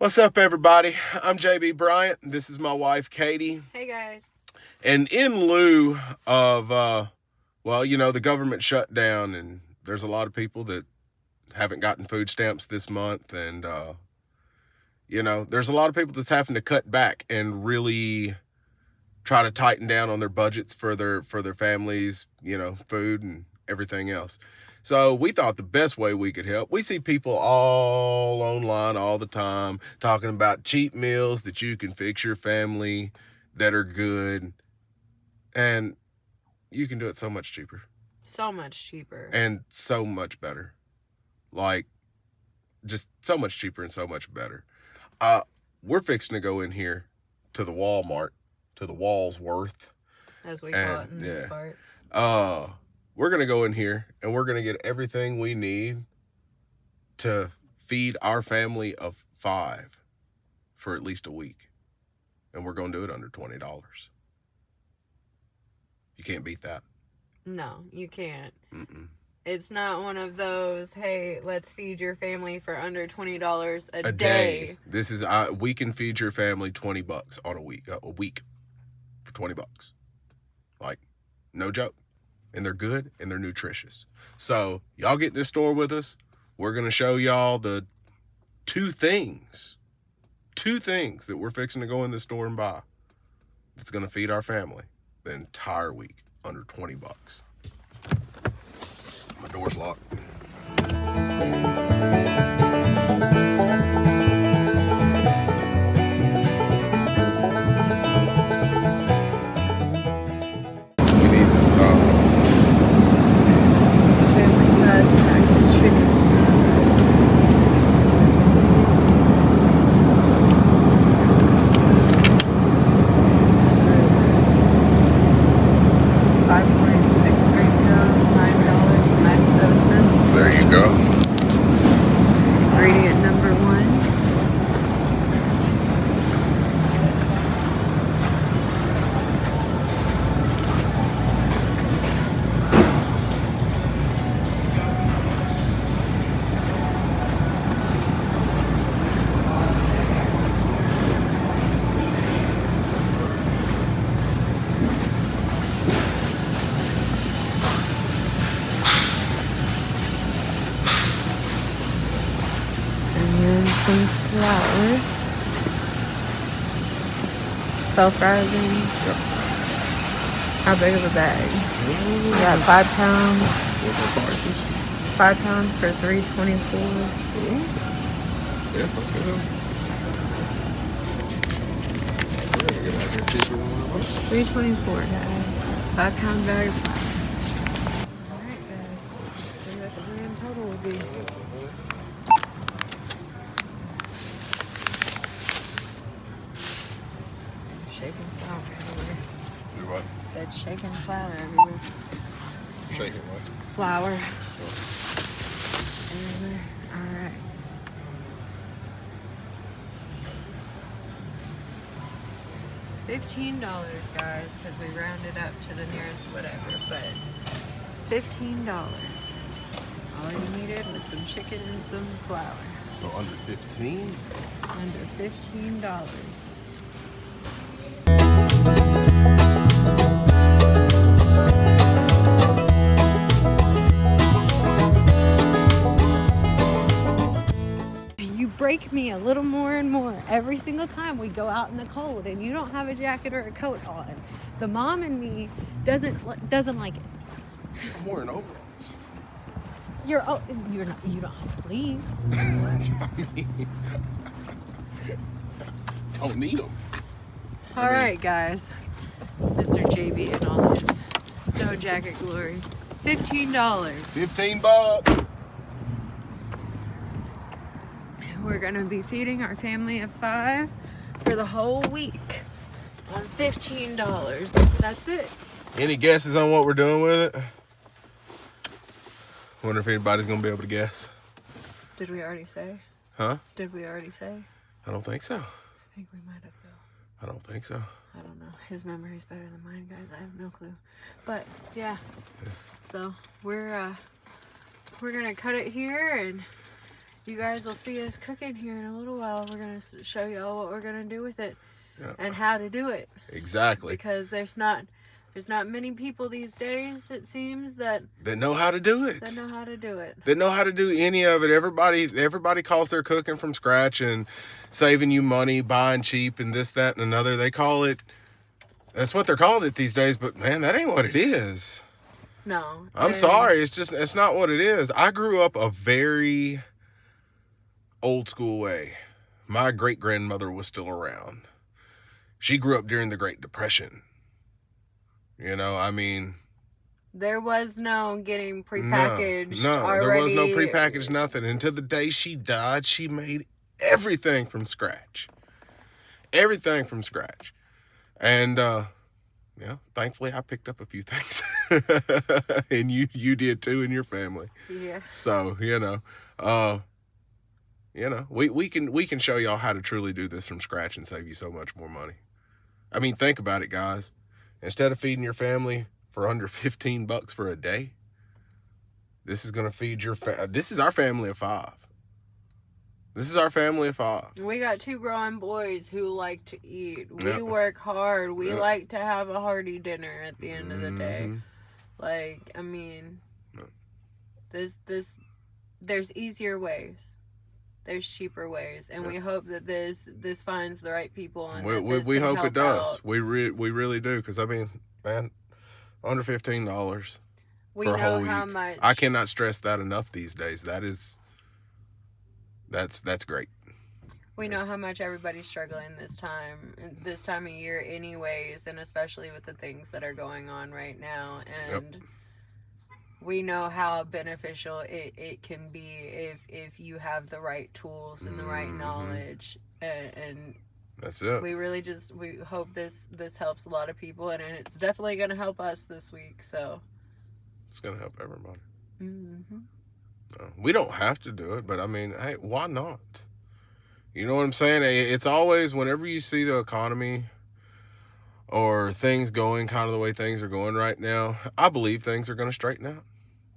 What's up, everybody? I'm JB Bryant. This is my wife, Katie. Hey, guys. And in lieu of, the government shut down, and there's a lot of people that haven't gotten food stamps this month, and, there's a lot of people that's having to cut back and really try to tighten down on their budgets for their families, food and everything else. So we thought the best way we could help, we see people all online all the time talking about cheap meals that you can fix your family that are good. And you can do it so much cheaper. So much cheaper. And so much better. Like, just so much cheaper and so much better. We're fixing to go in here to the Walmart, to the Wallsworth, as we call it in these parts. We're going to go in here and we're going to get everything we need to feed our family of 5 for at least a week. And we're going to do it under $20. You can't beat that. No, you can't. Mm-mm. It's not one of those, hey, let's feed your family for under $20 a day. This is, we can feed your family $20 on a week for $20. Like, no joke. And they're good and they're nutritious. So y'all get in this store with us. We're going to show y'all the two things that we're fixing to go in the store and buy that's going to feed our family the entire week under $20. My door's locked. Some flour, self-rising. Yep. How big of a bag? We got 5 pounds. What's our prices? 5 pounds for $3.24. Yeah, let's go. We're gonna get out here cheaper than $3.24, guys. 5 pound bag of flour. All right, guys. Let's see what the grand total will be. Shaking flour everywhere. Do what? Said shaking flour everywhere. Shaking what? Flour. Everywhere. Alright. $15, guys, because we rounded up to the nearest whatever, but $15. All you needed was some chicken and some flour. So under 15? Under $15. Break me a little more and more every single time we go out in the cold and you don't have a jacket or a coat on. The mom in me doesn't like it. I'm wearing overalls. You don't have sleeves. Don't need them. All right, guys. Mr. JB and all his snow jacket glory. $15. $15. We're gonna be feeding our family of 5 for the whole week on $15. That's it. Any guesses on what we're doing with it? Wonder if anybody's gonna be able to guess. Did we already say? Huh? Did we already say? I don't think so. I think we might have, though. I don't think so. I don't know. His memory's better than mine, guys. I have no clue. But yeah. So we're gonna cut it here and you guys will see us cooking here in a little while. We're going to show y'all what we're going to do with it and how to do it. Exactly. Because there's not many people these days, it seems, that know how to do it. That know how to do it. That know how to do any of it. Everybody calls their cooking from scratch and saving you money, buying cheap and this, that, and another. They call it, that's what they're calling it these days, but man, that ain't what it is. No. I'm sorry. It's not what it is. I grew up a very old school way. My great grandmother was still around. She grew up during the Great Depression. You know, I mean, there was no getting prepackaged. No, already. There was no prepackaged nothing. Until the day she died, she made everything from scratch. Everything from scratch. And, thankfully I picked up a few things. And you did too in your family. Yeah. So, we can show y'all how to truly do this from scratch and save you so much more money. I mean, think about it, guys. Instead of feeding your family for under $15 for a day, this is going to feed this is our family of 5. This is our family of 5. We got 2 growing boys who like to eat. We work hard. We like to have a hearty dinner at the end of the day. Like, I mean, there's easier ways. There's cheaper ways, and we hope that this finds the right people. And we hope it does. We really do, because I mean, man, under $15 we for a whole know how week. much. I cannot stress that enough these days. That's great. We know how much everybody's struggling this time of year, anyways, and especially with the things that are going on right now, and. We know how beneficial it can be if you have the right tools and the right knowledge, and that's it. We hope this helps a lot of people, and it's definitely going to help us this week. So it's going to help everybody. Mm-hmm. We don't have to do it, but I mean, hey, why not? You know what I'm saying? It's always, whenever you see the economy or things going kind of the way things are going right now, I believe things are going to straighten out.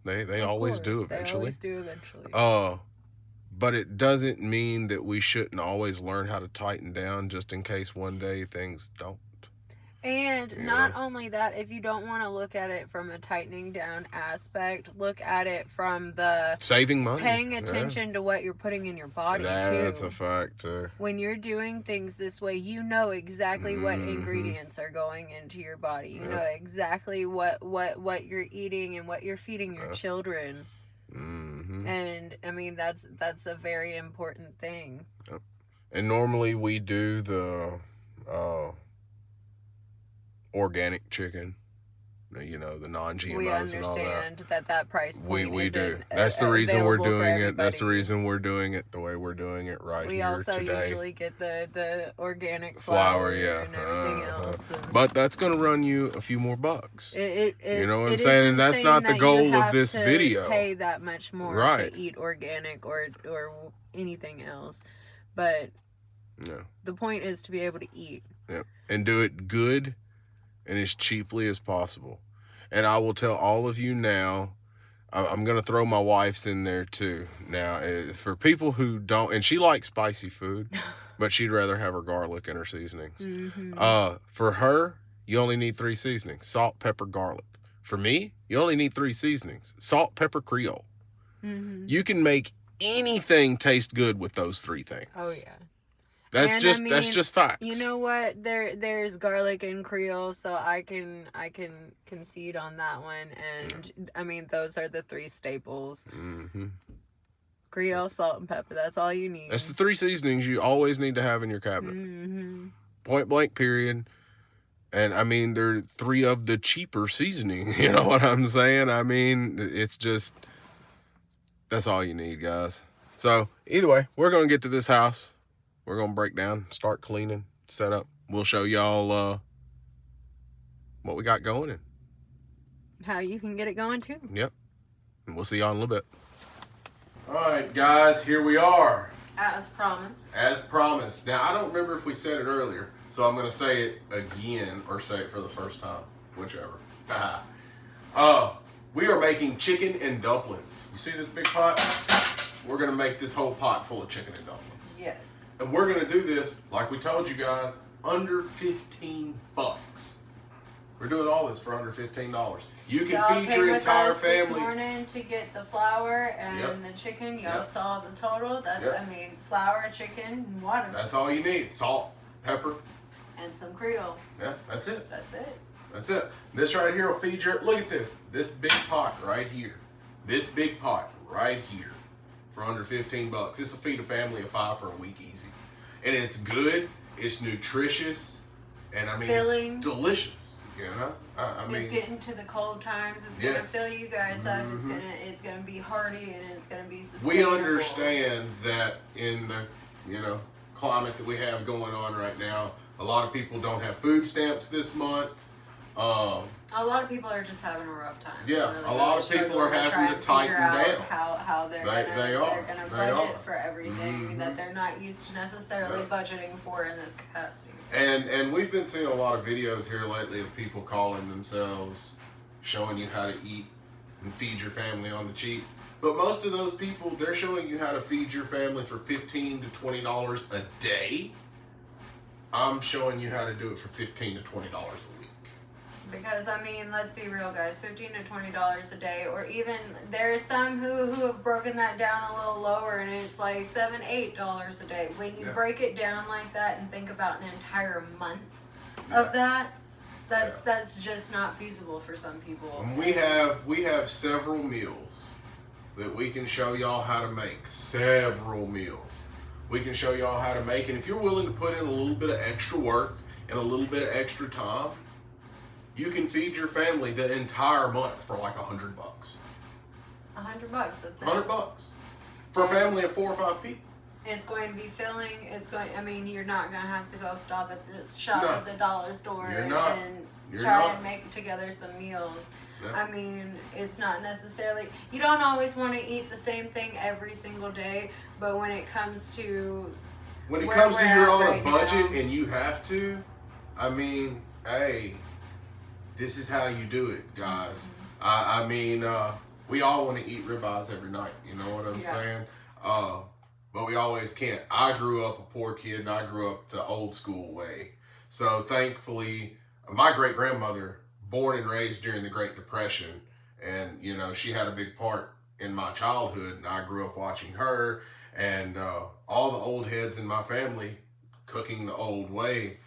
They always do eventually. They always do eventually. But it doesn't mean that we shouldn't always learn how to tighten down just in case one day things don't. And not only that, if you don't want to look at it from a tightening down aspect, look at it from the saving money, paying attention to what you're putting in your body too. That's a fact too. When you're doing things this way, you know exactly what ingredients are going into your body. You know exactly what you're eating and what you're feeding your children. And I mean, that's a very important thing. And normally we do the organic chicken, the non-GMOs. We understand and all that price point we do. That's the reason we're doing it. That's the reason we're doing it the way we're doing it right we here also today. Usually get the organic flour and everything else. But that's going to run you a few more bucks. You know what I'm it saying? And that's not the goal of this video. Pay that much more to eat organic or anything else. But the point is to be able to eat. And do it good and as cheaply as possible. And I will tell all of you now, I'm going to throw my wife's in there too. Now, for people who don't, and she likes spicy food, but she'd rather have her garlic and her seasonings. For her, you only need 3 seasonings: salt, pepper, garlic. For me, you only need 3 seasonings: salt, pepper, Creole. You can make anything taste good with those 3 things. Oh yeah. That's just facts. You know what? There's garlic and Creole, so I can concede on that one. And I mean, those are the 3 staples. Creole, salt, and pepper. That's all you need. That's the 3 seasonings you always need to have in your cabinet. Point blank, period. And I mean, they're 3 of the cheaper seasoning. You know what I'm saying? I mean, it's just, that's all you need, guys. So either way, we're going to get to this house. We're going to break down, start cleaning, set up. We'll show y'all what we got going and how you can get it going too. Yep. And we'll see y'all in a little bit. All right, guys, here we are. As promised. As promised. Now, I don't remember if we said it earlier, so I'm going to say it again or say it for the first time, whichever. We are making chicken and dumplings. You see this big pot? we're going to make this whole pot full of chicken and dumplings. Yes. And we're going to do this, like we told you guys, under $15. We're doing all this for under $15. You can Y'all feed your entire family. This morning to get the flour and the chicken. Y'all saw the total. That's I mean, flour, chicken, and water. That's all you need. Salt, pepper, and some Creole. Yeah, that's it. That's it. That's it. This right here will feed your. Look at this. This big pot right here. This big pot right here for under $15. This will feed a family of 5 for a week easy, and it's good. It's nutritious, and I mean, filling. It's delicious. You know, I mean, it's getting to the cold times. It's gonna fill you guys up. It's gonna be hearty, and it's gonna be sustainable. We understand that in the climate that we have going on right now, a lot of people don't have food stamps this month. A lot of people are just having a rough time. Yeah, really, a lot of people are having to tighten down. How they're gonna budget for everything that they're not used to necessarily budgeting for in this capacity. And we've been seeing a lot of videos here lately of people calling themselves, showing you how to eat and feed your family on the cheap. But most of those people, they're showing you how to feed your family for $15 to $20 a day. I'm showing you how to do it for $15 to $20 a week. Because, I mean, let's be real, guys. $15 to $20 a day, or even there's some who have broken that down a little lower, and it's like $7, $8 a day. When you break it down like that and think about an entire month of that, that's just not feasible for some people. And we have several meals that we can show y'all how to make. Several meals we can show y'all how to make, and if you're willing to put in a little bit of extra work and a little bit of extra time, you can feed your family the entire month for like $100. $100, that's it. $100 for a family of 4 or 5 people. It's going to be filling. I mean, you're not going to have to go shop at the dollar store and try and make together some meals. No. I mean, it's not necessarily. You don't always want to eat the same thing every single day, but when it comes to you're on a budget and you have to, I mean, hey. This is how you do it, guys. I mean, we all want to eat ribeyes every night. You know what I'm saying? But we always can't. I grew up a poor kid, and I grew up the old school way. So thankfully, my great-grandmother, born and raised during the Great Depression, and, she had a big part in my childhood, and I grew up watching her and all the old heads in my family cooking the old way.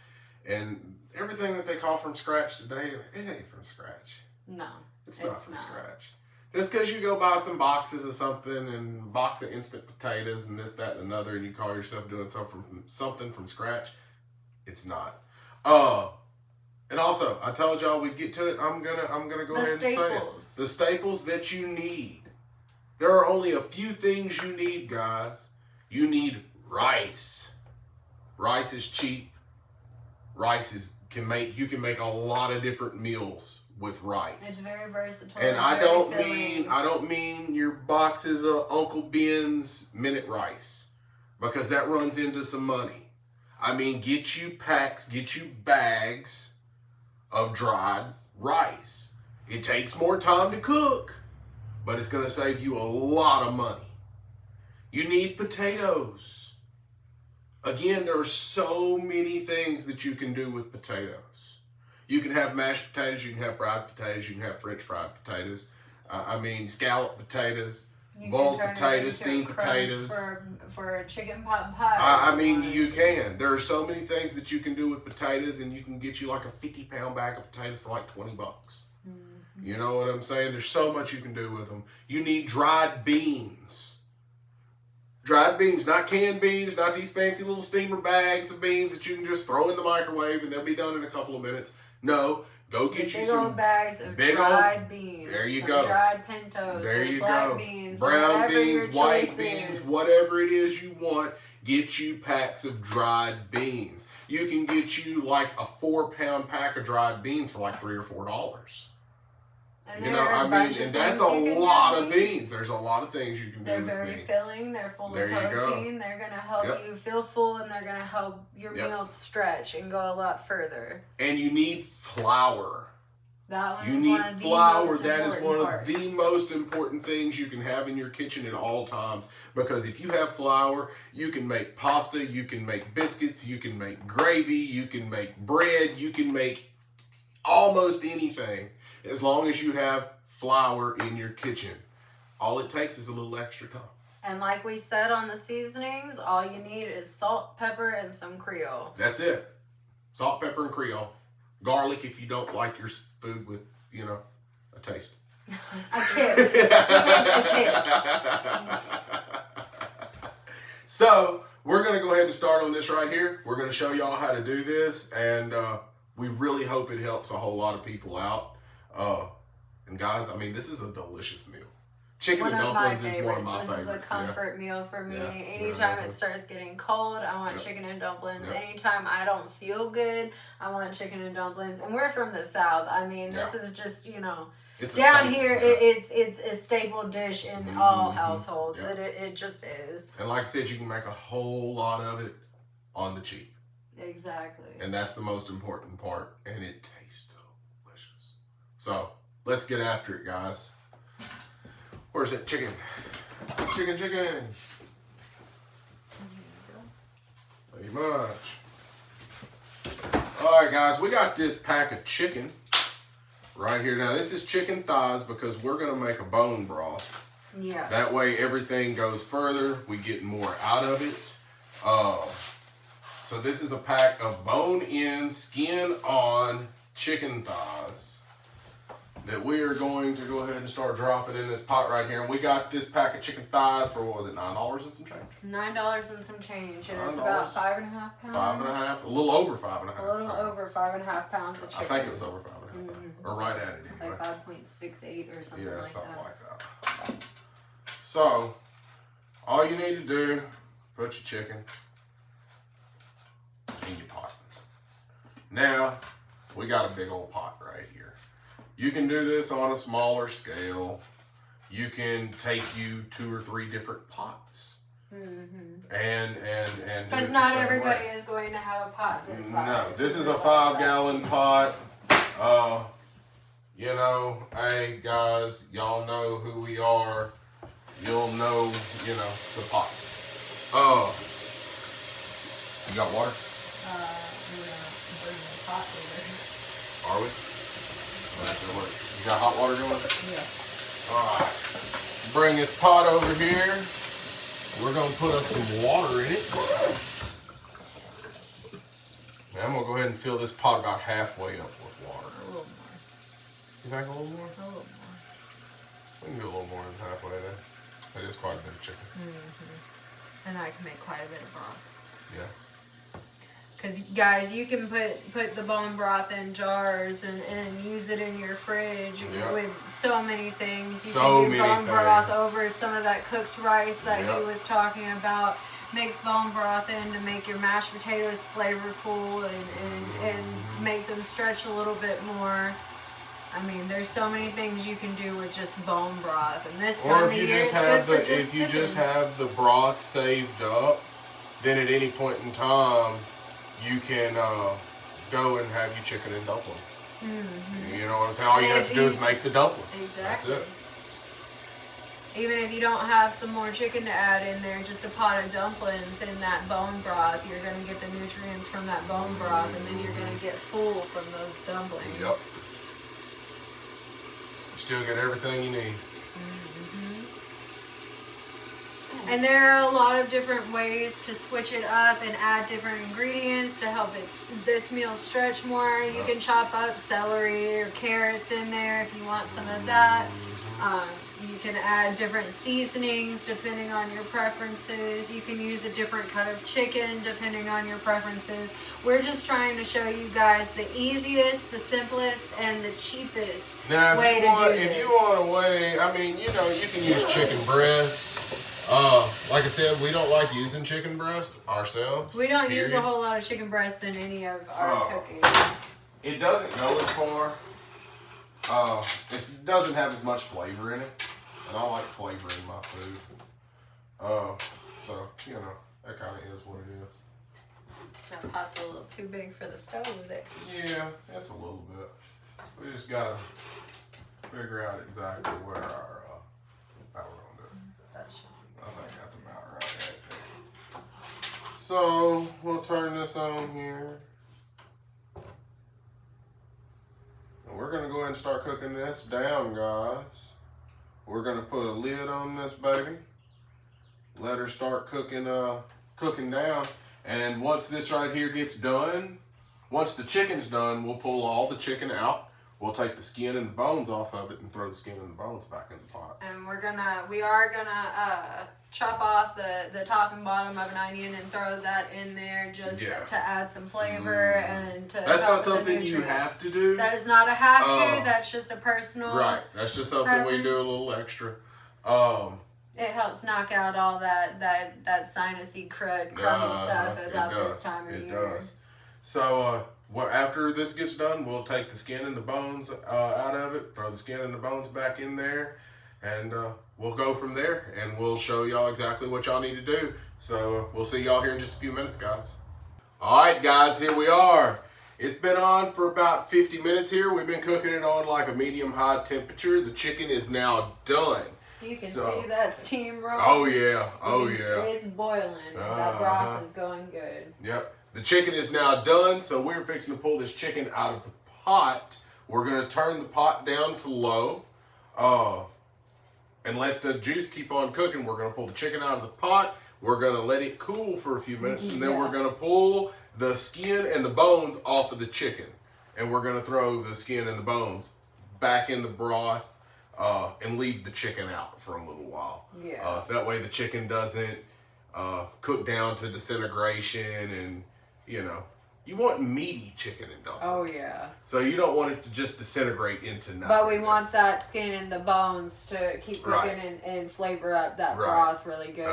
And everything that they call from scratch today, it ain't from scratch. No. It's not from scratch. Just because you go buy some boxes of something and a box of instant potatoes and this, that, and another, and you call yourself doing something from scratch, it's not. And also, I told y'all we'd get to it. I'm gonna go ahead and say it. The staples that you need. There are only a few things you need, guys. You need rice. Rice is cheap. Rice you can make a lot of different meals with rice. It's very versatile. And I don't mean your boxes of Uncle Ben's minute rice, because that runs into some money. I mean, get you packs, get you bags of dried rice. It takes more time to cook, but it's going to save you a lot of money. You need potatoes. Again, there are so many things that you can do with potatoes. You can have mashed potatoes, you can have fried potatoes, you can have French fried potatoes. Scalloped potatoes, boiled potatoes, steamed potatoes. For chicken pot pie. You can. There are so many things that you can do with potatoes, and you can get you like a 50-pound bag of potatoes for like $20. You know what I'm saying? There's so much you can do with them. You need dried beans. Dried beans, not canned beans, not these fancy little steamer bags of beans that you can just throw in the microwave and they'll be done in a couple of minutes. No, go get you some big old bags of dried beans. There you go. Dried pintos. There you black go. Beans, brown beans, white beans, whatever it is you want. Get you packs of dried beans. You can get you like a 4-pound pack of dried beans for like $3 or $4. And and that's a lot of beans. There's a lot of things you can do with beans. They're very filling. They're full of protein. They're going to help you feel full, and they're going to help your meals stretch and go a lot further. And you need flour. That one You is need one of the flour. most That is important one parts. of the most important things you can have in your kitchen at all times. Because if you have flour, you can make pasta, you can make biscuits, you can make gravy, you can make bread, you can make almost anything as long as you have flour in your kitchen. All it takes is a little extra time. And like we said on the seasonings, all you need is salt, pepper, and some Creole. That's it. Salt, pepper, and Creole. Garlic if you don't like your food with, you know, a taste. A kick. He meant a kick. So, we're going to go ahead and start on this right here. We're going to show y'all how to do this, and we really hope it helps a whole lot of people out. And guys, I mean, this is a delicious meal. Chicken and dumplings is one of my favorites. This is a comfort meal for me. Yeah. Anytime it starts getting cold, I want chicken and dumplings. Anytime I don't feel good, I want chicken and dumplings. And we're from the South. I mean, this is just, you know, it's down here, it's a staple dish in all households. Yeah. It just is. And like I said, you can make a whole lot of it on the cheap. Exactly. And that's the most important part. And it tastes delicious. So, let's get after it, guys. Where's that chicken? Chicken. Pretty much. Alright, guys, we got this pack of chicken right here. Now, this is chicken thighs because we're going to make a bone broth. Yeah. That way, everything goes further. We get more out of it. So, this is a pack of bone-in, skin-on chicken thighs that we are going to go ahead and start dropping in this pot right here. And we got this pack of chicken thighs for, what was it, $9 and some change? $9 and some change. And $9. it's about 5.5 pounds. 5.5, a little over 5.5. A little over 5.5 pounds of chicken. I think it was over 5.5, or right at it anyway. Like 5.68 or something Yeah, like something that. like that. So, all you need to do, put your chicken in your pot. Now, we got a big old pot right here. You can do this on a smaller scale. You can take you 2 or 3 different pots. And because not everybody is going to have a pot this size. No, this is a 5-gallon pot. You know, hey guys, y'all know who we are. You'll know, you know, the pot. You got water? We're gonna bring the pot over. Are we? You got hot water going? Yeah. Alright. Bring this pot over here. We're going to put us some water in it. Now I'm going to go ahead and fill this pot about halfway up with water. A little more. You think a little more? A little more. We can do a little more than halfway there. That is quite a bit of chicken. And I can make quite a bit of broth. Yeah. Because, guys, you can put the bone broth in jars and use it in your fridge with so many things. You can do bone broth over some of that cooked rice that he was talking about. Mix bone broth in to make your mashed potatoes flavorful and make them stretch a little bit more. I mean, there's so many things you can do with just bone broth. And this time of year, it's good for just if you just have the broth saved up, then at any point in time, you can go and have your chicken and dumplings. You know what I'm saying? All you have to do is make the dumplings. Exactly. That's it. Even if you don't have some more chicken to add in there, just a pot of dumplings in that bone broth, you're going to get the nutrients from that bone broth, and then you're going to get full from those dumplings. Yep. You still get everything you need. And there are a lot of different ways to switch it up and add different ingredients to help this meal stretch more. You can chop up celery or carrots in there if you want some of that. You can add different seasonings depending on your preferences. You can use a different cut of chicken depending on your preferences. We're just trying to show you guys the easiest, the simplest, and the cheapest way to do this. If you want a way, I mean, you know, you can use chicken breast. Like I said, we don't like using chicken breast ourselves. We don't use a whole lot of chicken breast in any of our cooking. It doesn't go as far. It doesn't have as much flavor in it. And I like flavor in my food. So, you know, that kind of is what it is. That pot's a little too big for the stove there. Yeah, it's a little bit. We just gotta figure out exactly where our how we're gonna do it. That should be I think that's about right. So we'll turn this on here. And we're gonna go ahead and start cooking this down, guys. We're gonna put a lid on this baby. Let her start cooking cooking down. And once this right here gets done, once the chicken's done, we'll pull all the chicken out. We'll take the skin and the bones off of it and throw the skin and the bones back in the pot. And we are gonna chop off the top and bottom of an onion and throw that in there just to add some flavor and to That's help not with the something you nutrients. have to do. That is not a have to. That's just a personal. Right. That's just something we do a little extra. It helps knock out all that sinusy crummy stuff about this time of year. It does. So after this gets done, we'll take the skin and the bones out of it, throw the skin and the bones back in there, and we'll go from there, and we'll show y'all exactly what y'all need to do. So we'll see y'all here in just a few minutes, guys. All right, guys, here we are. It's been on for about 50 minutes here. We've been cooking it on like a medium-high temperature. The chicken is now done. You can see that steam roll. Oh, yeah. Oh, yeah. It's boiling. That broth is going good. Yep. The chicken is now done, so we're fixing to pull this chicken out of the pot. We're going to turn the pot down to low and let the juice keep on cooking. We're going to pull the chicken out of the pot. We're going to let it cool for a few minutes, and then we're going to pull the skin and the bones off of the chicken. And we're going to throw the skin and the bones back in the broth and leave the chicken out for a little while. Yeah. That way the chicken doesn't cook down to disintegration, and you want meaty chicken and dumplings. Oh yeah. So you don't want it to just disintegrate into nothing. But we want that skin and the bones to keep cooking and flavor up that broth really good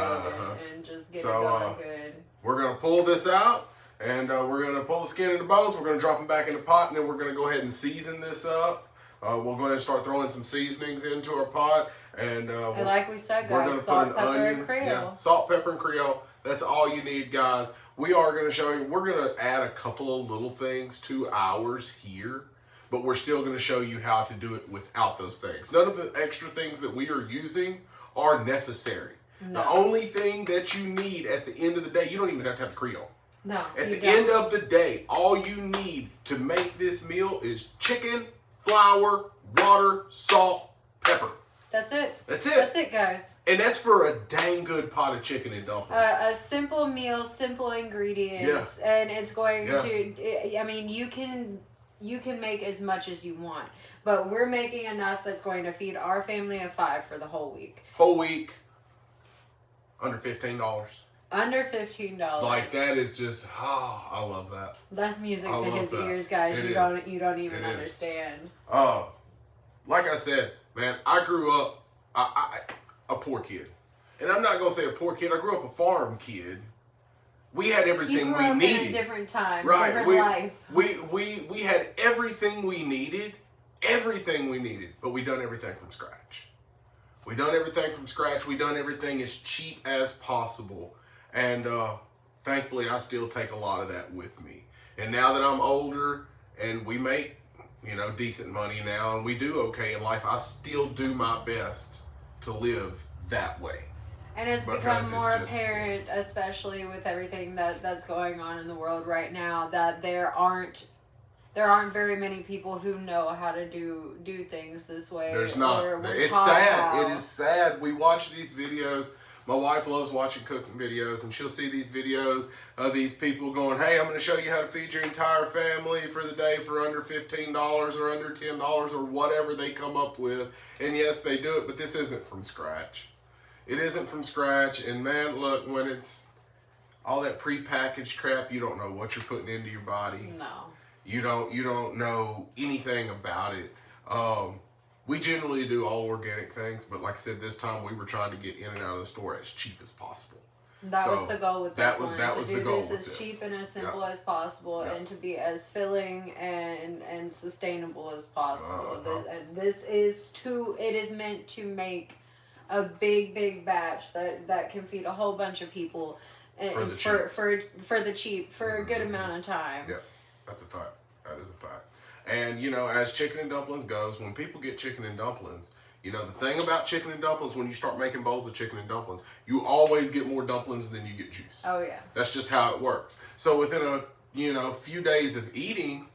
and just get it going good. We're gonna pull this out, and we're gonna pull the skin and the bones. We're gonna drop them back in the pot, and then we're gonna go ahead and season this up. We'll go ahead and start throwing some seasonings into our pot, and like we said, guys, salt, pepper, and Creole. Yeah, salt, pepper, and Creole. That's all you need, guys. We are going to show you. We're going to add a couple of little things to ours here, but we're still going to show you how to do it without those things. None of the extra things that we are using are necessary. No. The only thing that you need at the end of the day, you don't even have to have the Creole. No. At the end of the day, all you need to make this meal is chicken, flour, water, salt, pepper. That's it. That's it. That's it, guys. And that's for a dang good pot of chicken and dumplings. A simple meal, simple ingredients, and it's going to. I mean, you can make as much as you want, but we're making enough that's going to feed our family of 5 for the whole week. Whole week, under $15. Under $15. Like that is just I love that. That's music to his ears, guys. You don't even understand. Like I said, man, I grew up a poor kid. And I'm not going to say a poor kid. I grew up a farm kid. We had everything we needed. In a different time, right. different life. We had everything we needed. Everything we needed. But we done everything from scratch. We done everything from scratch. We done everything as cheap as possible. And thankfully, I still take a lot of that with me. And now that I'm older and we make decent money now, and we do okay in life, I still do my best to live that way. And it's become more apparent, especially with everything that's going on in the world right now, that there aren't very many people who know how to do things this way. There's not. It's sad. It is sad. We watch these videos. My wife loves watching cooking videos, and she'll see these videos of these people going, hey, I'm going to show you how to feed your entire family for the day for under $15 or under $10 or whatever they come up with. And yes, they do it, but this isn't from scratch. It isn't from scratch. And man, look, when it's all that prepackaged crap, you don't know what you're putting into your body. No. You don't know anything about it. We generally do all organic things, but like I said, this time we were trying to get in and out of the store as cheap as possible. That was the goal with this one. That was the goal with this. To do this as cheap and as simple as possible, and to be as filling and sustainable as possible. It is meant to make a big batch that can feed a whole bunch of people for the cheap for a good amount of time. Yeah, that's a fact. That is a fact. And, you know, as chicken and dumplings goes, when people get chicken and dumplings, you know, the thing about chicken and dumplings, when you start making bowls of chicken and dumplings, you always get more dumplings than you get juice. Oh, yeah. That's just how it works. So within a, you know, few days of eating,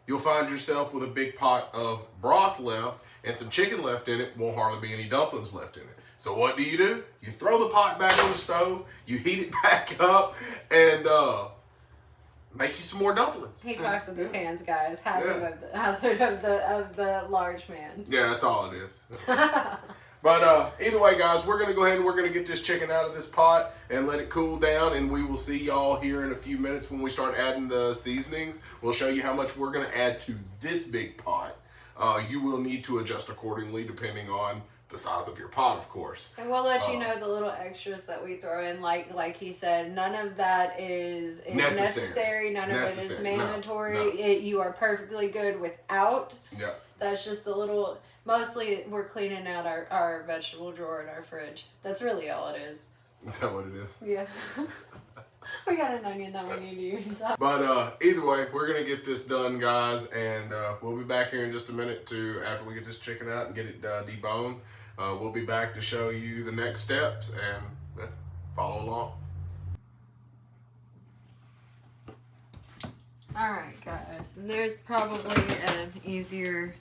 you'll find yourself with a big pot of broth left and some chicken left in it. Won't hardly be any dumplings left in it. So what do? You throw the pot back on the stove, you heat it back up, and make you some more dumplings. He talks with his hands, guys. Hazard of the large man. Yeah, that's all it is. But either way, guys, we're going to go ahead and we're going to get this chicken out of this pot and let it cool down, and we will see y'all here in a few minutes when we start adding the seasonings. We'll show you how much we're going to add to this big pot. You will need to adjust accordingly depending on the size of your pot, of course. And we'll let you know the little extras that we throw in. Like he said, none of that is necessary. None of it is mandatory. No. You are perfectly good without. Yeah. That's just the little... Mostly, we're cleaning out our vegetable drawer in our fridge. That's really all it is. Is that what it is? Yeah. We got an onion that we need to use. But either way, we're going to get this done, guys. And we'll be back here in just a minute after we get this chicken out and get it deboned. We'll be back to show you the next steps and follow along. Alright, guys. There's probably an easier,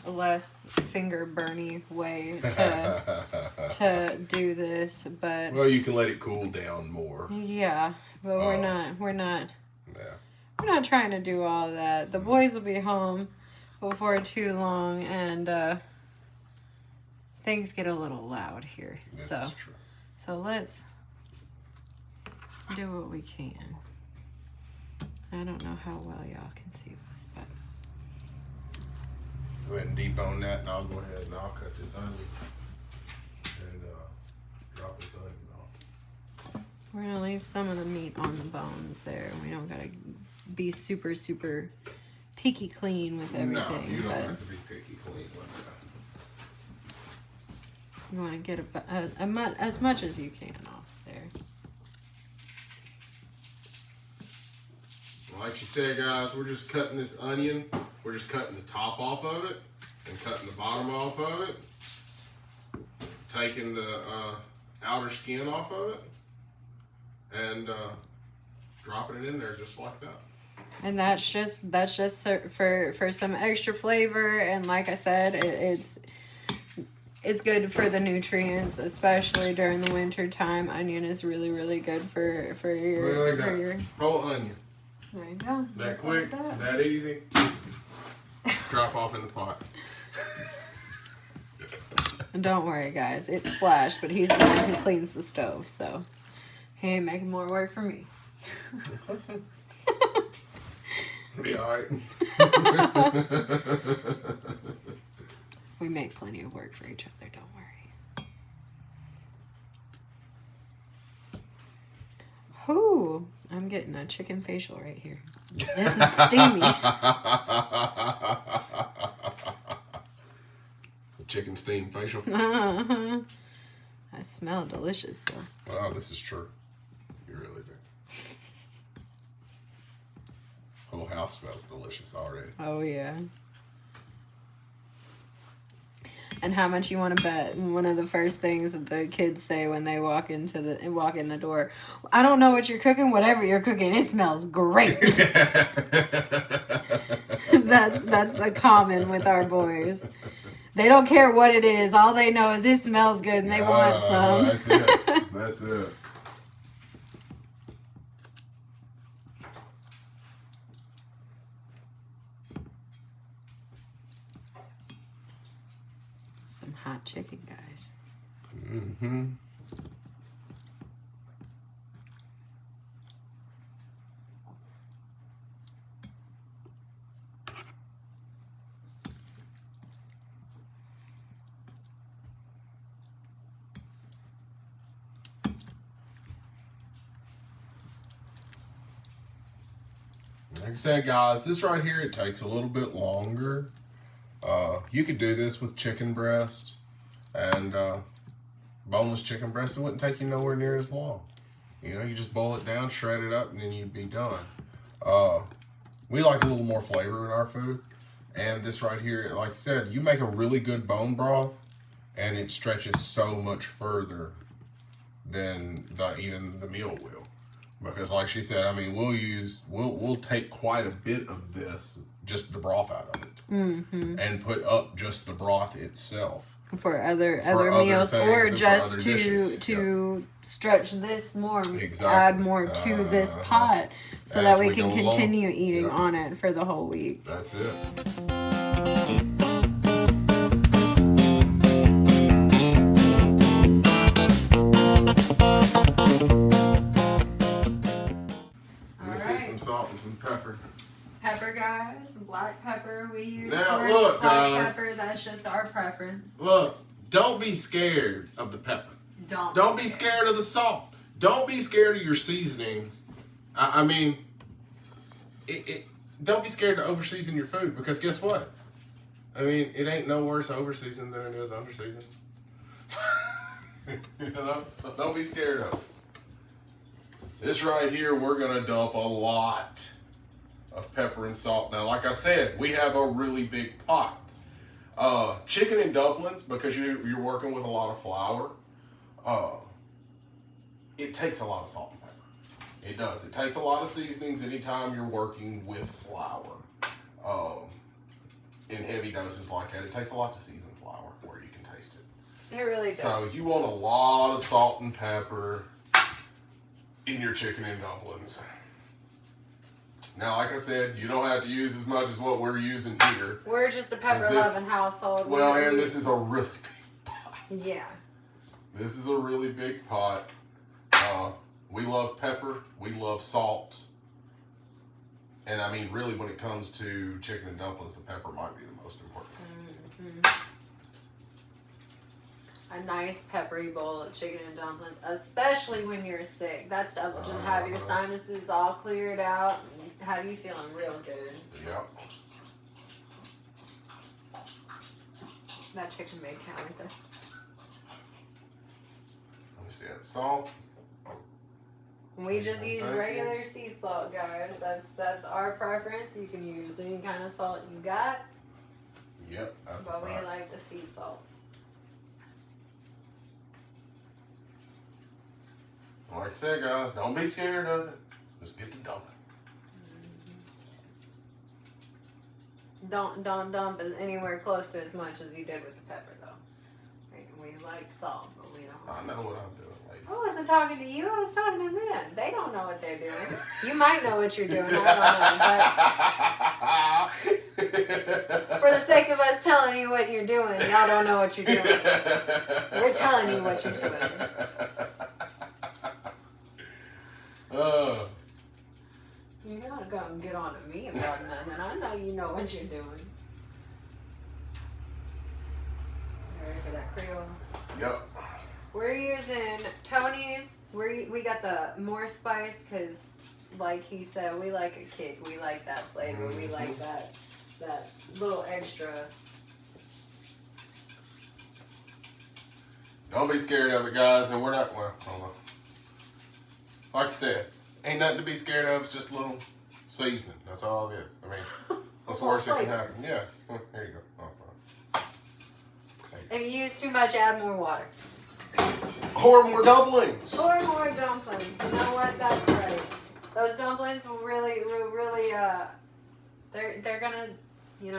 less finger burny way to do this, but well, you can let it cool down more. Yeah, but we're not trying to do all that. The boys will be home before too long, and things get a little loud here. This is true. So let's do what we can. I don't know how well y'all can see this, but go ahead and debone that, and I'll go ahead and I'll cut this onion and drop this onion off. We're gonna leave some of the meat on the bones there. We don't gotta be super, super picky clean with everything. No, you don't have to be picky clean with that. You want to get as much as you can off there. Like you said, guys, we're just cutting this onion. We're just cutting the top off of it and cutting the bottom off of it. Taking the outer skin off of it and dropping it in there just like that. And that's just for some extra flavor. And like I said, it's good for the nutrients, especially during the winter time. Onion is really, really good for your whole onion. There you go. That just quick, like that easy. Drop off in the pot. And don't worry, guys. It's Splash, but he's the one who cleans the stove, so he ain't making more work for me. Be alright. We make plenty of work for each other, don't worry. Ooh, I'm getting a chicken facial right here. This is steamy. The chicken steam facial. I smell delicious, though. Oh, this is true. You really do. Whole house smells delicious already. Oh, yeah. And how much you want to bet? One of the first things that the kids say when they walk in the door, I don't know what you're cooking. Whatever you're cooking, it smells great. That's a common with our boys. They don't care what it is. All they know is it smells good and they want some. That's it. That's it. Some hot chicken, guys. Mm-hmm. Like I said, guys, this right here, it takes a little bit longer. You could do this with chicken breast and boneless chicken breast. It wouldn't take you nowhere near as long. You know, you just boil it down, shred it up, and then you'd be done. We like a little more flavor in our food. And this right here, like I said, you make a really good bone broth, and it stretches so much further than even the meal will. Because like she said, I mean, we'll take quite a bit of this, just the broth out of it, and put up just the broth itself for other meals, or just to stretch this more, add more to this pot, so that we can continue eating on it for the whole week. That's it. Some salt and some pepper. Pepper, guys, black pepper. We use now, look, black guys, pepper. That's just our preference. Look, don't be scared of the pepper. Don't be scared of the salt. Don't be scared of your seasonings. I mean, don't be scared to overseason your food, because guess what? I mean, it ain't no worse overseasoned than it is underseasoned. You know? So don't be scared of it. This right here, we're going to dump a lot of pepper and salt. Now, like I said, we have a really big pot. Chicken and dumplings, because you're working with a lot of flour, it takes a lot of salt and pepper. It does. It takes a lot of seasonings anytime you're working with flour. In heavy doses like that, it takes a lot to season flour where you can taste it. It really does. So you want a lot of salt and pepper in your chicken and dumplings. Now, like I said, you don't have to use as much as what we're using here. We're just a pepper-loving household. Well, and this is a really big pot. Yeah. This is a really big pot. We love pepper. We love salt. And I mean, really, when it comes to chicken and dumplings, the pepper might be the most important thing. A nice peppery bowl of chicken and dumplings, especially when you're sick. That stuff will just have your sinuses all cleared out and have you feeling real good. Yep. That chicken made Callie thirsty. Let me see that salt. We just use regular sea salt, guys. That's our preference. You can use any kind of salt you got. Yep, that's but we like the sea salt. Like I said, guys, don't be scared of it. Just get to dumping. Don't dump it anywhere close to as much as you did with the pepper, though. We like salt, but we don't. I know what I'm doing, lady. I wasn't talking to you. I was talking to them. They don't know what they're doing. You might know what you're doing. I don't know. But for the sake of us telling you what you're doing, y'all don't know what you're doing. We're telling you what you're doing. You gotta go and get on to me about nothing. I know you know what you're doing. You ready for that Creole? Yep. We're using Tony's. We got the more spice because, like he said, we like a kick. We like that flavor. We like that little extra. Don't be scared of it, guys. And we're not. Well, hold on. Like I said, ain't nothing to be scared of. It's just a little seasoning. That's all it is. I mean, what's the worst that can happen? Yeah. There you go. Oh, if you use too much, add more water. Or more dumplings. Or more dumplings. You know what? That's right. Those dumplings will really, they're gonna,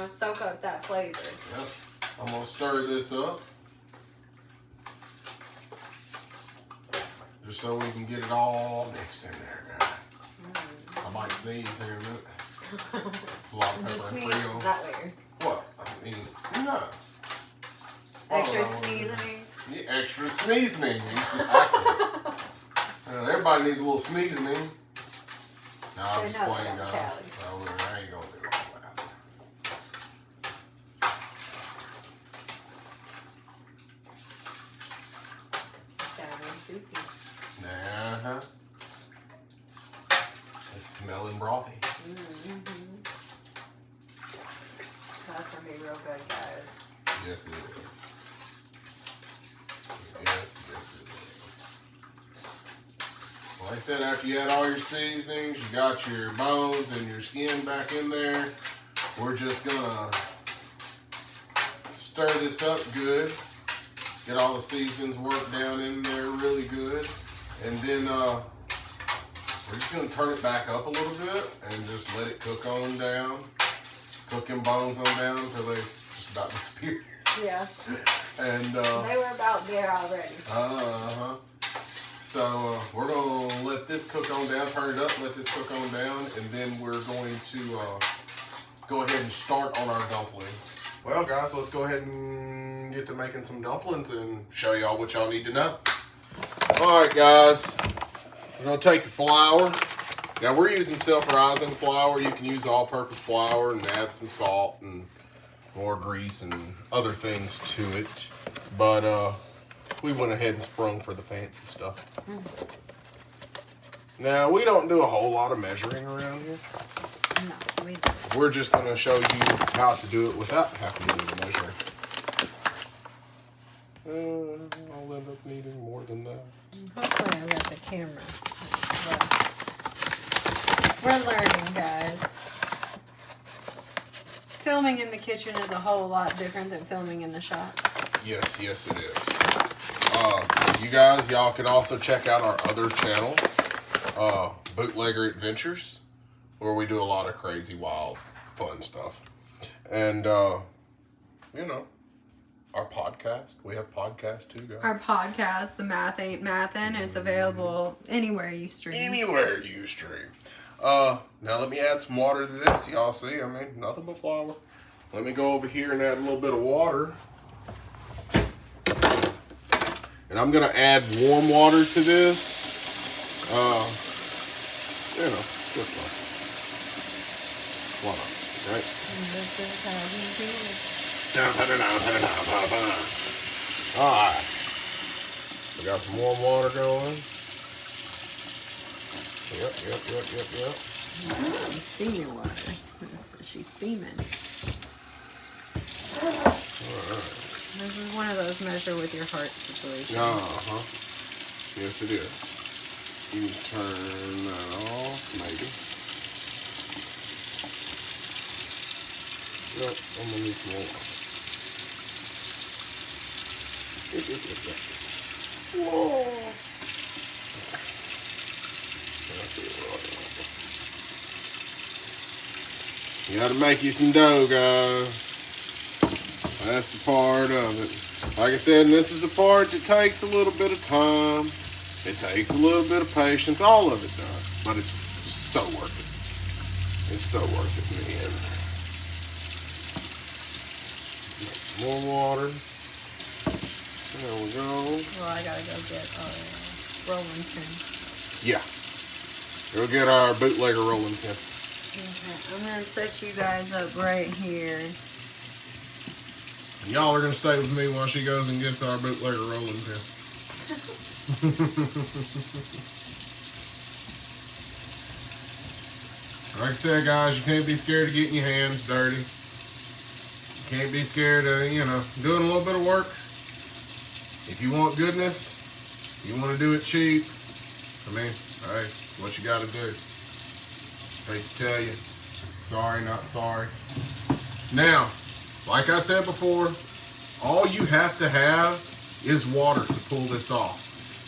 soak up that flavor. Yep. I'm gonna stir this up. Just so we can get it all mixed in there, guys. I might sneeze here in a minute. It's a lot of pepper and Creole. That later. What? I mean, no. Extra seasoning. Yeah, extra seasoning. Exactly. Everybody needs a little seasoning. No, I'm just playing, guys. I ain't gonna do all that. Sounding soupy. Uh-huh. It's smelling brothy. That's gonna be real good, guys. Yes, it is. Yes, it is. Like I said, after you add all your seasonings, you got your bones and your skin back in there. we're just gonna stir this up good. Get all the seasonings worked down in there really good. And then we're just gonna turn it back up a little bit and just let it cook on down. Cook them bones on down until they just about disappear. Yeah. And they were about there already. So we're gonna let this cook on down, turn it up, let this cook on down, and then we're going to go ahead and start on our dumplings. Well, guys, let's go ahead and get to making some dumplings and show y'all what y'all need to know. All right, guys, we're gonna take your flour. Now we're using self-rising flour. You can use all-purpose flour and add some salt and more grease and other things to it. But we went ahead and sprung for the fancy stuff. Now, we don't do a whole lot of measuring around here. No, we don't. We're just going to show you how to do it without having to do the measuring. I'll end up needing more than that. Hopefully I got the camera. But we're learning, guys. Filming in the kitchen is a whole lot different than filming in the shop. Yes, it is. You guys, y'all can also check out our other channel, Bootlegger Adventures, where we do a lot of crazy, wild, fun stuff. And, you know, our podcast. We have podcasts too, guys. Our podcast, The Math Ain't Mathin', it's available anywhere you stream. Anywhere you stream. Now let me add some water to this. Y'all see, I mean, nothing but flour. Let me go over here and add a little bit of water. And I'm gonna add warm water to this. You know, just like. Why not, right? And this is how you do it. Alright. We got some warm water going. Yep. Steaming water. She's steaming. Alright. This is one of those measure with your heart situations. Yes, it is. You can turn that off, maybe. Yep, I'm gonna need some more. Whoa. You gotta make you some dough, guys. That's the part of it. Like I said, and this is the part that takes a little bit of time. It takes a little bit of patience. All of it does. But it's so worth it. It's so worth it in the end. Some more water. There we go. Well, I gotta go get our rolling pin. Yeah. Go get our bootlegger rolling pin. Okay, I'm gonna set you guys up right here. Y'all are going to stay with me while she goes and gets our bootlegger rolling pin. Like I said, guys, you can't be scared of getting your hands dirty. You can't be scared of, you know, doing a little bit of work. If you want goodness, you want to do it cheap, I mean, hey, what you got to do. Hate to tell you, sorry, not sorry. Now, like I said before, all you have to have is water to pull this off.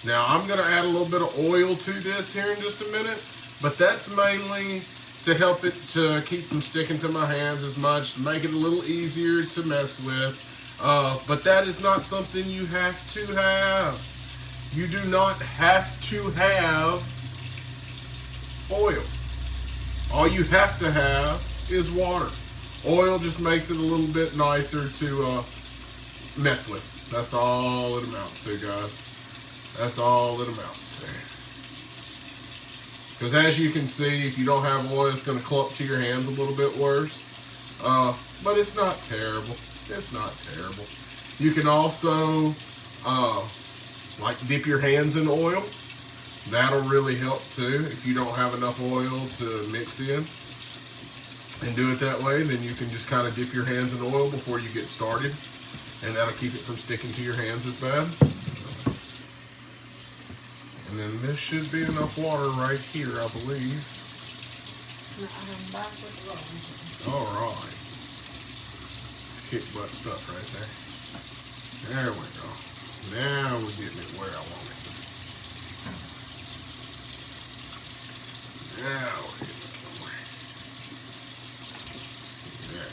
Now, I'm going to add a little bit of oil to this here in just a minute, but that's mainly to help it to keep from sticking to my hands as much, to make it a little easier to mess with. But that is not something you have to have. You do not have to have oil. All you have to have is water. Oil just makes it a little bit nicer to mess with. That's all it amounts to, guys. That's all it amounts to. Because as you can see, if you don't have oil, it's going to clump to your hands a little bit worse. But it's not terrible. It's not terrible. You can also, like, dip your hands in oil. That'll really help too. If you don't have enough oil to mix in and do it that way, then you can just kind of dip your hands in oil before you get started, and that'll keep it from sticking to your hands as bad. And then this should be enough water right here, I believe. All right. Kick butt stuff right there. There we go. Now we're getting it where I want it. Now we're getting it somewhere. Yeah.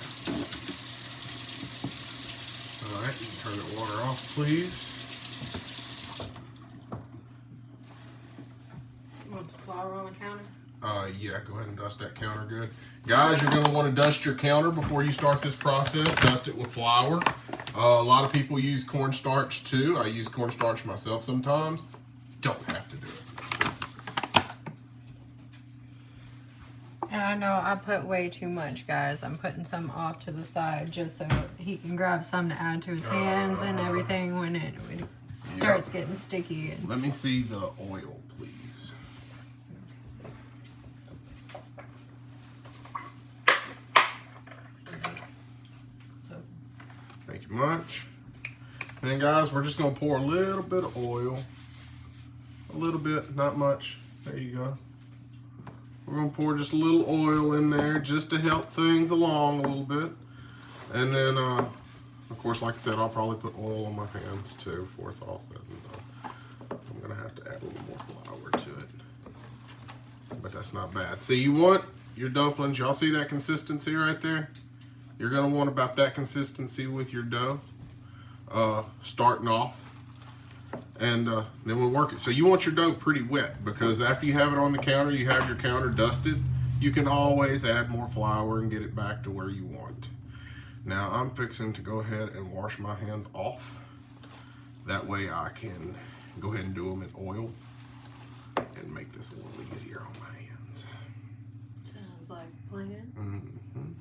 All right, you can turn the water off, please. Want the flour on the counter? Yeah, go ahead and dust that counter good. Guys, you're going to want to dust your counter before you start this process. Dust it with flour. A lot of people use cornstarch too. I use cornstarch myself sometimes. Don't have to do it. And I know I put way too much, guys. I'm putting some off to the side just so he can grab some to add to his hands and everything when it starts getting sticky. And let me see the oil, please. Thank you much. And guys, we're just going to pour a little bit of oil. A little bit, not much. There you go. We're going to pour just a little oil in there just to help things along a little bit. And then, of course, like I said, I'll probably put oil on my hands too before it's all said and done. I'm going to have to add a little more flour to it. But that's not bad. See, you want your dumplings, y'all see that consistency right there? You're going to want about that consistency with your dough starting off. And then we'll work it. So you want your dough pretty wet because after you have it on the counter, you have your counter dusted. You can always add more flour and get it back to where you want. Now I'm fixing to go ahead and wash my hands off. That way I can go ahead and do them in oil and make this a little easier on my hands. sounds like a plan. Mm-hmm.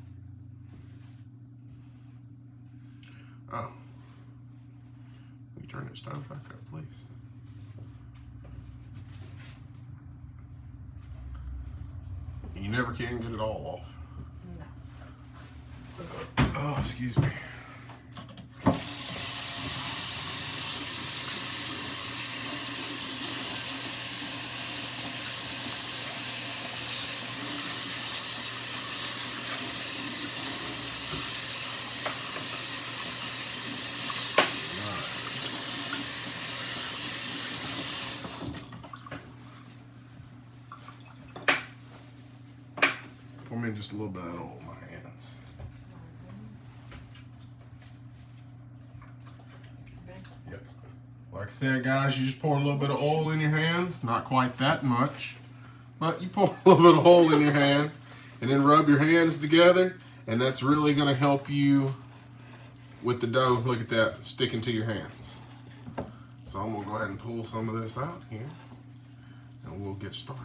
Oh. Will you turn that stove back up, please? You never can get it all off. No. Oh, excuse me. Pour me just a little bit of oil in my hands. Yep. Like I said, guys, you just pour a little bit of oil in your hands. Not quite that much, but you pour a little bit of oil in your hands and then rub your hands together, and that's really going to help you with the dough. Look at that, sticking to your hands. So I'm going to go ahead and pull some of this out here, and we'll get started.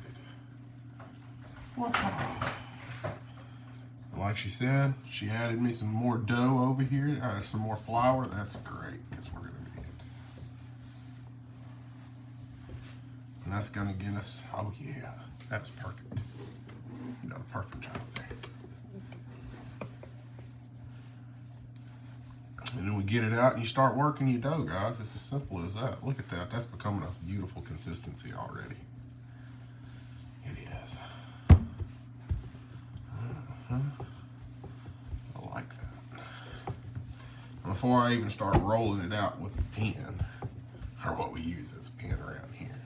Like she said, she added me some more dough over here, some more flour. That's great because we're going to need it. And that's going to get us, oh yeah, that's perfect. You done a perfect job there. And then we get it out and you start working your dough, guys. It's as simple as that. Look at that. That's becoming a beautiful consistency already. It is. I like that. Before I even start rolling it out with the pen, or what we use as a pen around here,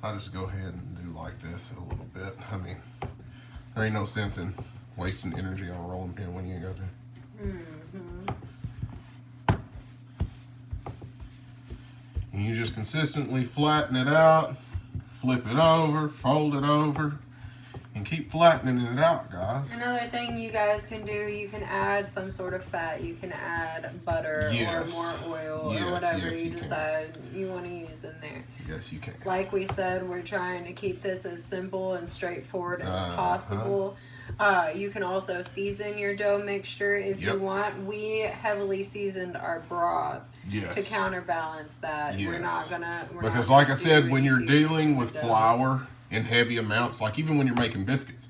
I just go ahead and do like this a little bit. I mean, there ain't no sense in wasting energy on a rolling pin when you ain't got to. Mm-hmm. And you just consistently flatten it out, flip it over, fold it over, and keep flattening it out, guys. Another thing you guys can do, you can add some sort of fat. You can add butter or more oil or whatever you decide you want to use in there. Yes, you can. Like we said, we're trying to keep this as simple and straightforward as possible. You can also season your dough mixture if you want. We heavily seasoned our broth to counterbalance that. We're not gonna because like I said, when you're dealing with flour in heavy amounts, like even when you're making biscuits,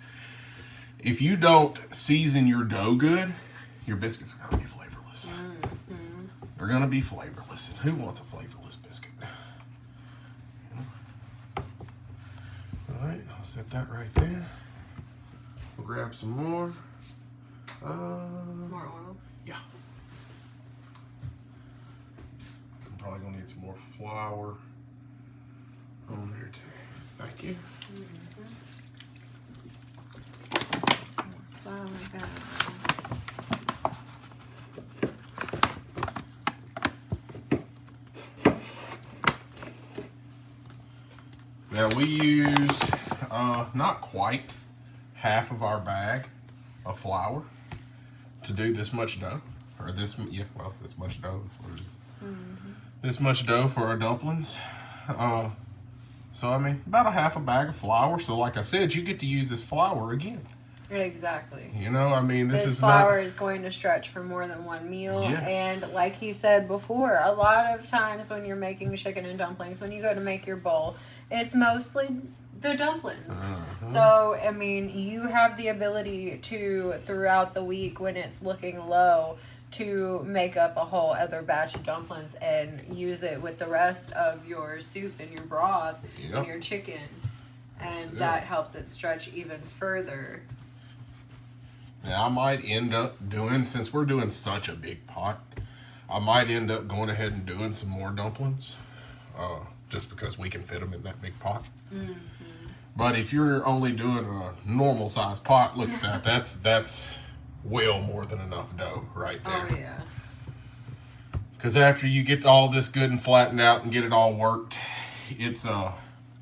if you don't season your dough good, your biscuits are gonna be flavorless. Mm-hmm. They're gonna be flavorless, and who wants a flavorless biscuit? All right, I'll set that right there. We'll grab some more. More oil? Yeah. I'm probably gonna need some more flour on there too. Thank you. Some more flour, guys. Now we used not quite half of our bag of flour to do this much dough, or this much dough is what it is. This much dough for our dumplings. So I mean, about a half a bag of flour. So like I said, you get to use this flour again. Exactly. You know, I mean, this is flour is going to stretch for more than one meal. Yes. And like he said before, a lot of times when you're making chicken and dumplings, when you go to make your bowl, it's mostly the dumplings. So, I mean, you have the ability to, throughout the week when it's looking low, to make up a whole other batch of dumplings and use it with the rest of your soup and your broth and your chicken. And that helps it stretch even further. Now, I might end up doing, since we're doing such a big pot, I might end up going ahead and doing some more dumplings, just because we can fit them in that big pot. But if you're only doing a normal size pot, look at that. That's well more than enough dough right there. Oh, yeah. Because after you get all this good and flattened out and get it all worked, it's going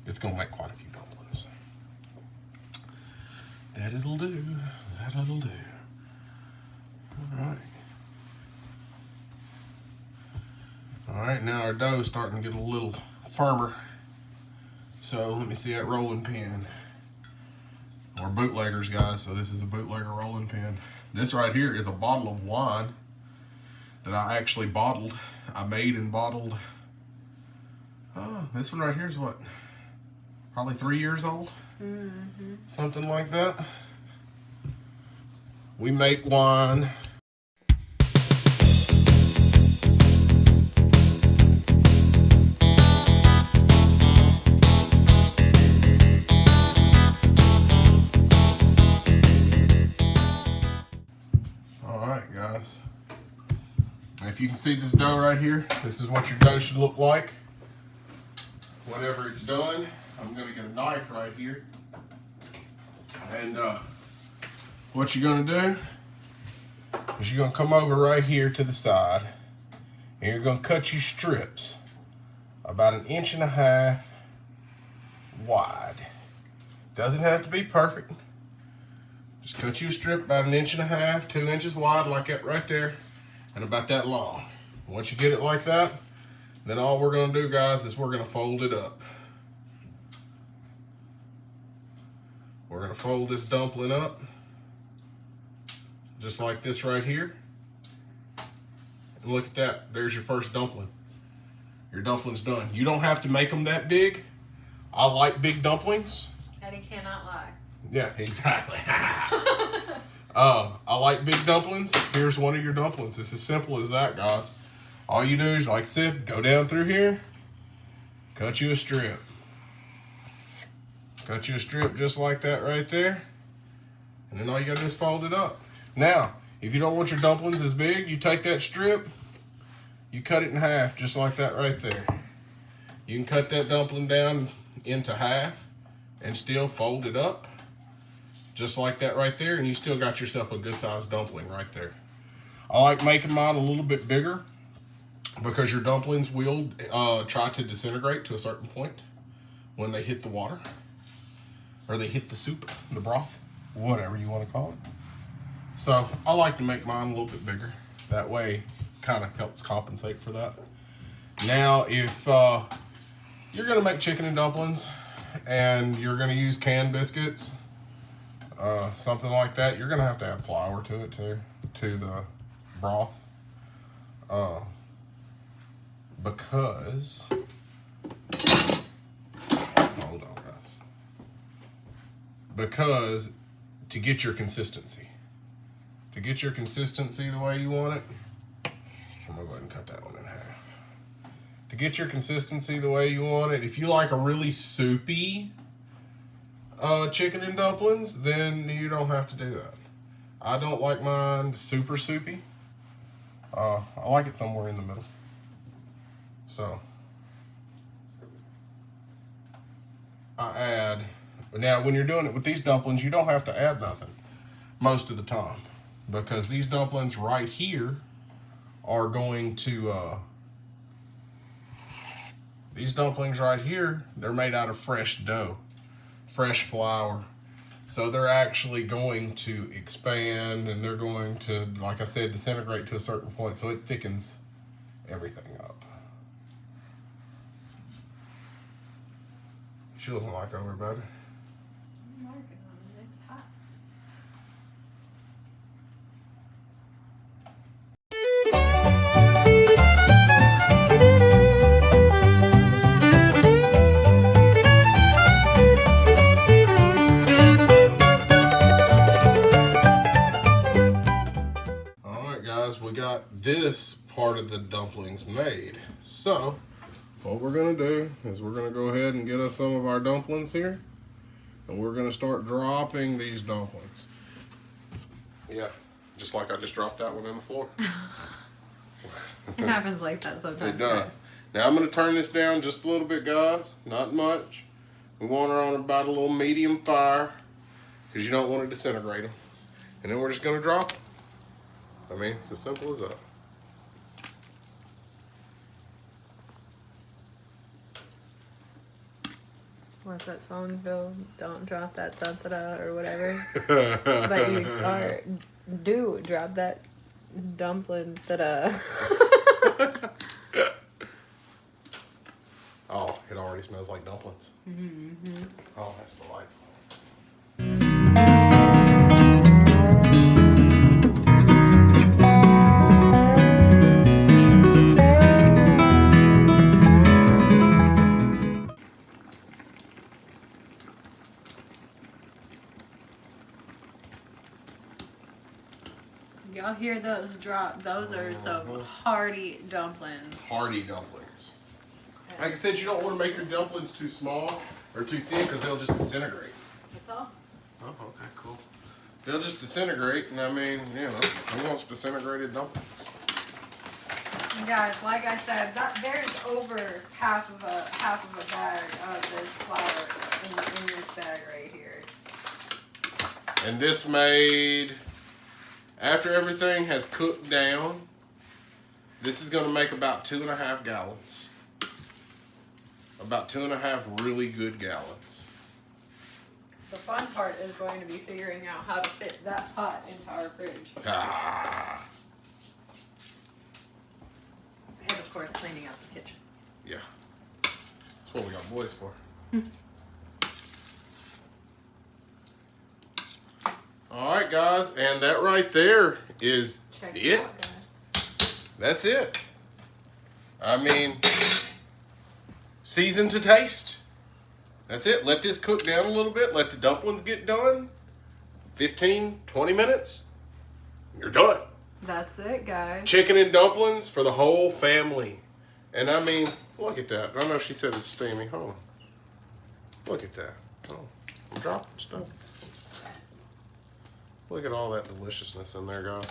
to make quite a few dumplings. That it'll do. That'll do. All right, now our dough's starting to get a little firmer. So let me see that rolling pin. We're bootleggers, guys, so this is a bootlegger rolling pin. This right here is a bottle of wine that I actually bottled. I made and bottled. This one right here is what? Probably 3 years old? Something like that. We make wine. Alright guys. If you can see this dough right here, this is what your dough should look like. Whenever it's done, I'm going to get a knife right here. And what you're going to do is you're going to come over right here to the side and you're going to cut you strips about 1.5 inches wide. Doesn't have to be perfect. Just cut you a strip about 1.5 inches, 2 inches wide like that right there, and about that long. Once you get it like that, then all we're going to do, guys, is we're going to fold it up. We're going to fold this dumpling up just like this right here. And look at that. There's your first dumpling. Your dumpling's done. You don't have to make them that big. I like big dumplings. Eddie cannot lie. Yeah, exactly. I like big dumplings. Here's one of your dumplings. It's as simple as that, guys. All you do is, like I said, go down through here, cut you a strip. Cut you a strip just like that right there. And then all you gotta do is fold it up. Now, if you don't want your dumplings as big, you take that strip, you cut it in half just like that right there. You can cut that dumpling down into half and still fold it up just like that right there, and you still got yourself a good sized dumpling right there. I like making mine a little bit bigger because your dumplings will try to disintegrate to a certain point when they hit the water, or they hit the soup, the broth, whatever you want to call it. So I like to make mine a little bit bigger. That way kind of helps compensate for that. Now, if you're gonna make chicken and dumplings and you're gonna use canned biscuits, something like that, you're gonna have to add flour to it too, to the broth. Because, hold on guys, because to get your consistency the way you want it, I'm gonna go ahead and cut that one in half. To get your consistency the way you want it, if you like a really soupy chicken and dumplings, then you don't have to do that. I don't like mine super soupy. I like it somewhere in the middle. So I add. Now, when you're doing it with these dumplings, you don't have to add nothing most of the time, because these dumplings right here are going to. These dumplings right here, they're made out of fresh dough, fresh flour. So they're actually going to expand, and they're going to, like I said, disintegrate to a certain point, so it thickens everything up. She looking like over, buddy. I'm working on it. It's hot. We got this part of the dumplings made. So what we're gonna do is we're gonna go ahead and get us some of our dumplings here, and we're gonna start dropping these dumplings. Yeah, just like I just dropped that one on the floor. It happens like that sometimes. It does. Now I'm gonna turn this down just a little bit, guys, not much. We want her on about a little medium fire, because you don't want to disintegrate them. And then we're just gonna drop them. I mean, it's as simple as that. What's that song, Bill? Don't drop that da-da-da or whatever. But you do drop that dumpling da-da. Oh, it already smells like dumplings. Mm-hmm. Oh, that's delightful. Y'all hear those drop? Those are some hearty dumplings. Hearty dumplings. Like I said, you don't want to make your dumplings too small or too thin, because they'll just disintegrate. That's all? Oh, okay, cool. They'll just disintegrate, and I mean, you know, who wants disintegrated dumplings? Guys, like I said, there's over half of a bag of this flour in this bag right here. And this made, after everything has cooked down, this is going to make about 2.5 gallons. About 2.5 really good gallons. The fun part is going to be figuring out how to fit that pot into our fridge. Ah. And of course, cleaning out the kitchen. Yeah. That's what we got boys for. Alright, guys, and that right there is Check it. Out, guys. That's it. I mean, season to taste. That's it. Let this cook down a little bit. Let the dumplings get done. 15, 20 minutes. You're done. That's it, guys. Chicken and dumplings for the whole family. And I mean, look at that. I know she said it's steamy. Hold on. Look at that. Oh, I'm dropping stuff. Look at all that deliciousness in there, guys.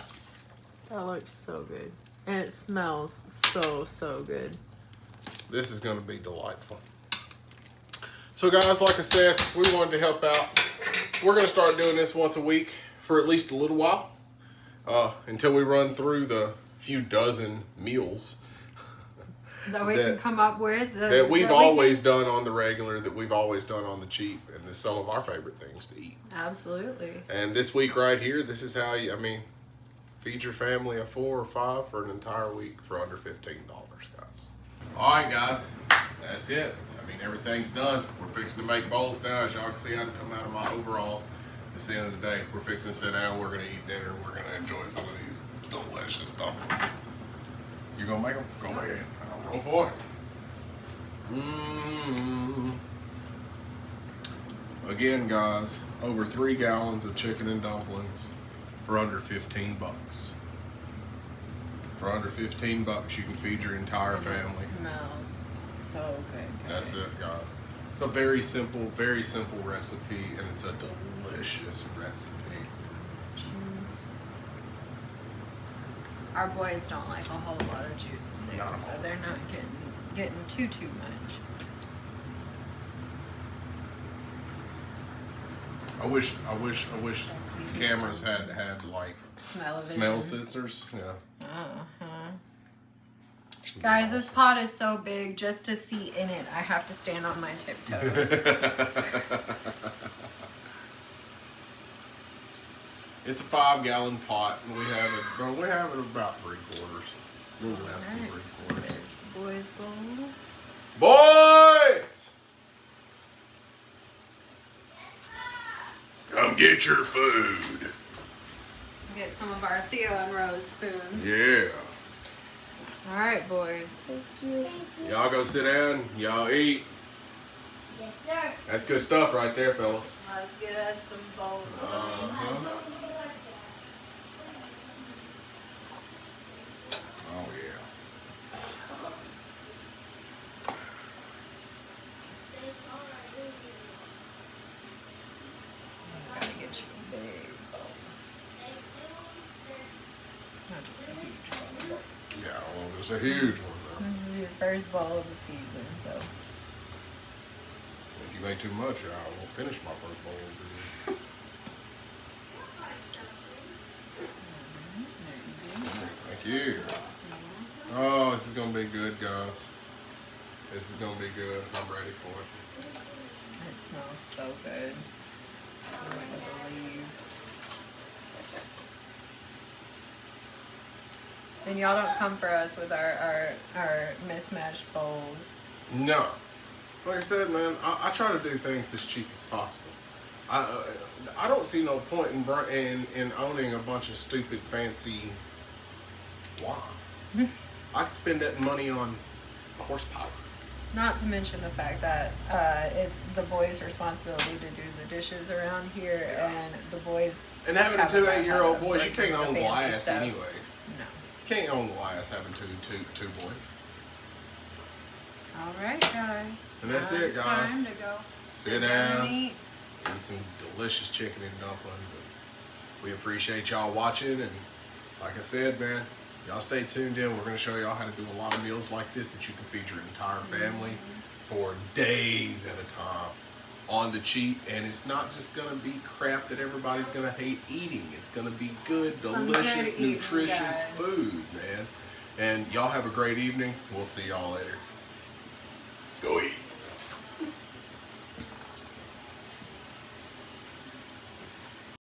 That looks so good. And it smells so good. This is going to be delightful. So guys, like I said, we wanted to help out. We're going to start doing this once a week for at least a little while. Until we run through the few dozen meals that we can come up with. That we've always done on the regular, that we've always done on the cheap, and it's some of our favorite things to eat. Absolutely. And this week right here, this is how you, I mean, feed your family of 4 or 5 for an entire week for under $15, guys. All right, guys, that's it. I mean, everything's done. We're fixing to make bowls now. As y'all can see, I can come out of my overalls. It's the end of the day. We're fixing to sit down. We're going to eat dinner. We're going to enjoy some of these delicious dumplings. You going to make them? Go ahead. I'll roll for it. Again, guys, over 3 gallons of chicken and dumplings for under $15. For under $15, you can feed your entire family. It smells so good, guys. That's it, guys. It's a very simple recipe, and it's a delicious recipe. Our boys don't like a whole lot of juice in there, so they're not getting too much. I wish cameras had like smell sensors. Yeah. Guys, this pot is so big. Just to see in it, I have to stand on my tiptoes. It's a 5-gallon pot, and we have it about 3/4, a little less than 3/4. There's the boys' bowls. Boys, come get your food. Get some of our Theo and Rose spoons. Yeah. All right, boys. Thank you. Y'all go sit down. Y'all eat. Yes, sir. That's good stuff right there, fellas. Let's get us some bowls. Oh yeah. Gotta get you a big bowl. Not just a huge bowl. Yeah, well, it's a huge one though. This is your first bowl of the season, so. If you make too much, I won't finish my first bowl. Thank you. Oh, this is gonna be good, guys. This is gonna be good. I'm ready for it. It smells so good. I wouldn't believe. And y'all don't come for us with our mismatched bowls. No, like I said, man, I try to do things as cheap as possible. I don't see no point in owning a bunch of stupid fancy wine. I could spend that money on horsepower. Not to mention the fact that it's the boys' responsibility to do the dishes around here, and the boys. And having have two a 8-year-old habit of boys, you breaking can't the own fancy glass stuff. anyways. No. You can't own glass having two boys. All right, guys. And that's Now it, it's guys. Time to go Sit and down, eat. eat some delicious chicken and dumplings. And we appreciate y'all watching. And like I said, man, y'all stay tuned in. We're going to show y'all how to do a lot of meals like this that you can feed your entire family for days at a time on the cheap. And it's not just going to be crap that everybody's going to hate eating. It's going to be good, Some delicious, good eating, nutritious guys. food, man. And y'all have a great evening. We'll see y'all later. Let's go eat.